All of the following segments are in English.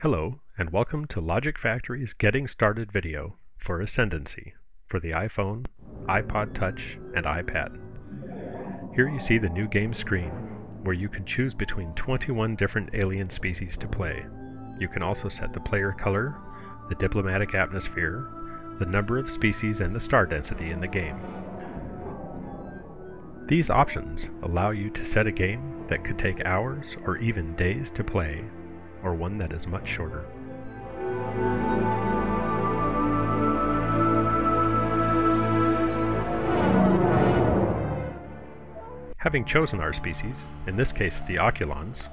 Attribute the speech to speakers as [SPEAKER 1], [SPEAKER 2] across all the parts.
[SPEAKER 1] Hello, and welcome to Logic Factory's Getting Started video for Ascendancy for the iPhone, iPod Touch, and iPad. Here you see the new game screen, where you can choose between 21 different alien species to play. You can also set the player color, the diplomatic atmosphere, the number of species, and the star density in the game. These options allow you to set a game that could take hours or even days to play, or one that is much shorter. Having chosen our species, in this case the Oculons,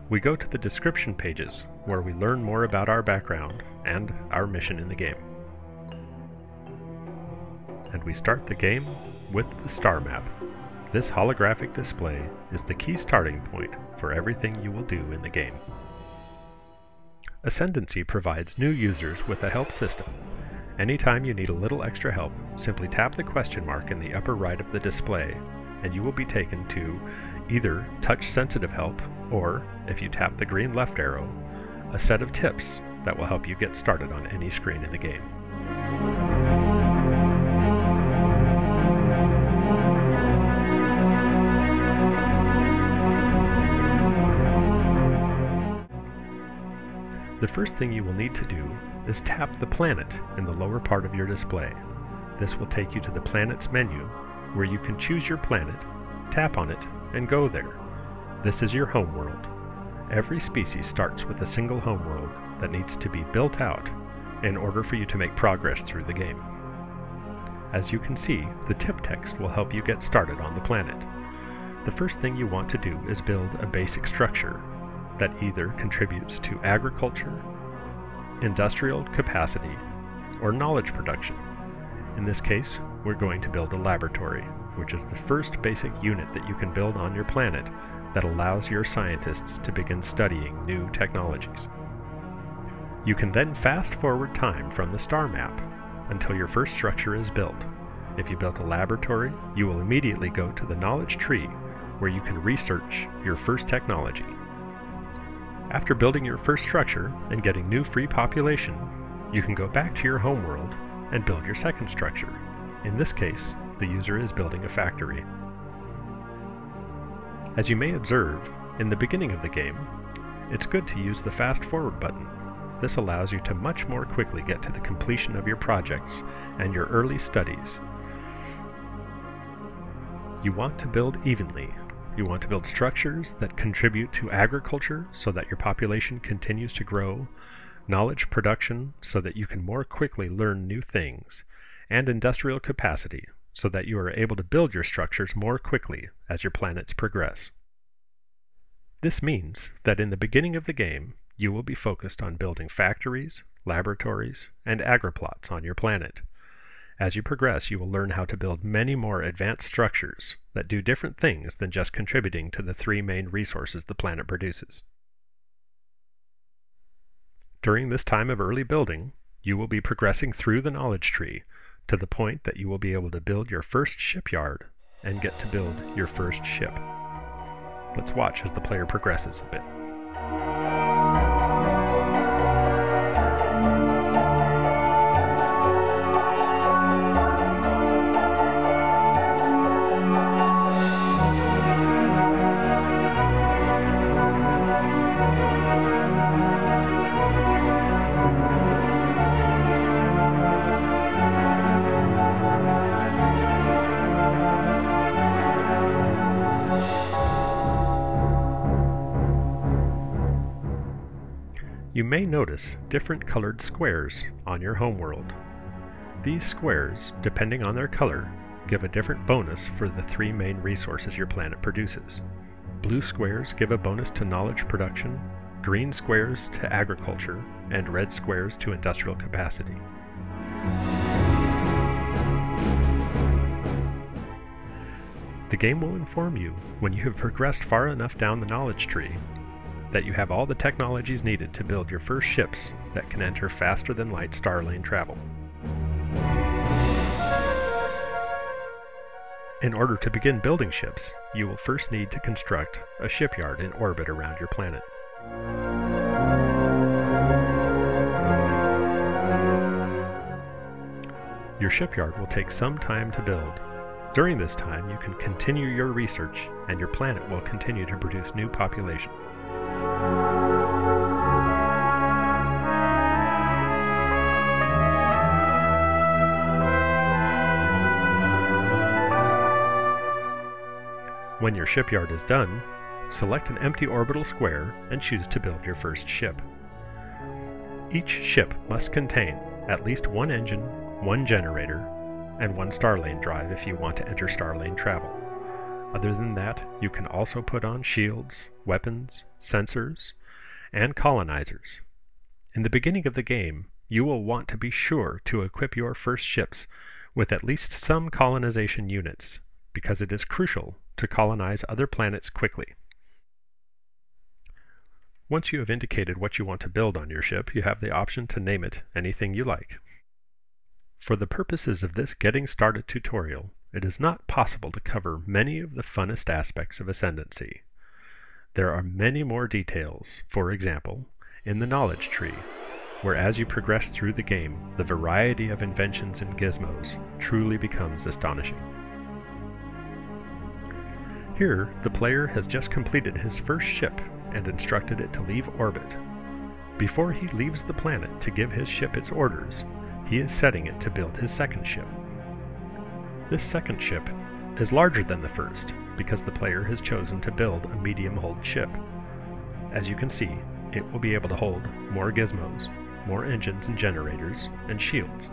[SPEAKER 1] we go to the description pages where we learn more about our background and our mission in the game. And we start the game with the star map. This holographic display is the key starting point for everything you will do in the game. Ascendancy provides new users with a help system. Anytime you need a little extra help, simply tap the question mark in the upper right of the display, and you will be taken to either touch-sensitive help, or, if you tap the green left arrow, a set of tips that will help you get started on any screen in the game. The first thing you will need to do is tap the planet in the lower part of your display. This will take you to the planet's menu, where you can choose your planet, tap on it, and go there. This is your home world. Every species starts with a single home world that needs to be built out in order for you to make progress through the game. As you can see, the tip text will help you get started on the planet. The first thing you want to do is build a basic structure that either contributes to agriculture, industrial capacity, or knowledge production. In this case, we're going to build a laboratory, which is the first basic unit that you can build on your planet that allows your scientists to begin studying new technologies. You can then fast forward time from the star map until your first structure is built. If you built a laboratory, you will immediately go to the knowledge tree, where you can research your first technology. After building your first structure and getting new free population, you can go back to your homeworld and build your second structure. In this case, the user is building a factory. As you may observe, in the beginning of the game, it's good to use the fast forward button. This allows you to much more quickly get to the completion of your projects and your early studies. You want to build evenly. You want to build structures that contribute to agriculture so that your population continues to grow, knowledge production so that you can more quickly learn new things, and industrial capacity so that you are able to build your structures more quickly as your planets progress. This means that in the beginning of the game, you will be focused on building factories, laboratories, and agriplots on your planet. As you progress, you will learn how to build many more advanced structures that do different things than just contributing to the three main resources the planet produces. During this time of early building, you will be progressing through the knowledge tree to the point that you will be able to build your first shipyard and get to build your first ship. Let's watch as the player progresses a bit. You may notice different colored squares on your homeworld. These squares, depending on their color, give a different bonus for the three main resources your planet produces. Blue squares give a bonus to knowledge production, green squares to agriculture, and red squares to industrial capacity. The game will inform you when you have progressed far enough down the knowledge tree that you have all the technologies needed to build your first ships that can enter faster than light star lane travel. In order to begin building ships, you will first need to construct a shipyard in orbit around your planet. Your shipyard will take some time to build. During this time, you can continue your research, and your planet will continue to produce new population. When your shipyard is done, select an empty orbital square and choose to build your first ship. Each ship must contain at least one engine, one generator, and one Starlane drive if you want to enter Starlane travel. Other than that, you can also put on shields, weapons, sensors, and colonizers. In the beginning of the game, you will want to be sure to equip your first ships with at least some colonization units, because it is crucial to colonize other planets quickly. Once you have indicated what you want to build on your ship, you have the option to name it anything you like. For the purposes of this Getting Started tutorial, it is not possible to cover many of the funnest aspects of Ascendancy. There are many more details, for example, in the knowledge tree, where as you progress through the game, the variety of inventions and gizmos truly becomes astonishing. Here, the player has just completed his first ship and instructed it to leave orbit. Before he leaves the planet to give his ship its orders, he is setting it to build his second ship. This second ship is larger than the first because the player has chosen to build a medium-hulled ship. As you can see, it will be able to hold more gizmos, more engines and generators, and shields.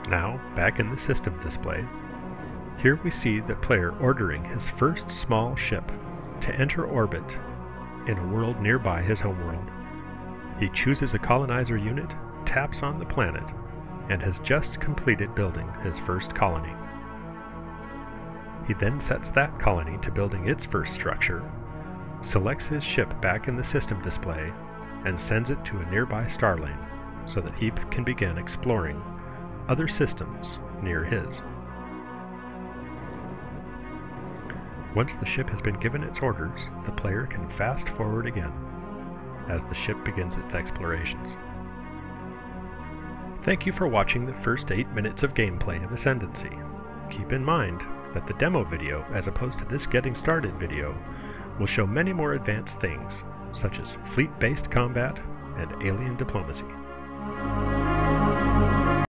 [SPEAKER 1] Now, back in the system display, here we see the player ordering his first small ship to enter orbit in a world nearby his homeworld. He chooses a colonizer unit, taps on the planet, and has just completed building his first colony. He then sets that colony to building its first structure, selects his ship back in the system display, and sends it to a nearby Starlane so that he can begin exploring other systems near his. Once the ship has been given its orders, the player can fast forward again as the ship begins its explorations. Thank you for watching the first 8 minutes of gameplay of Ascendancy. Keep in mind that the demo video, as opposed to this Getting Started video, will show many more advanced things, such as fleet-based combat and alien diplomacy.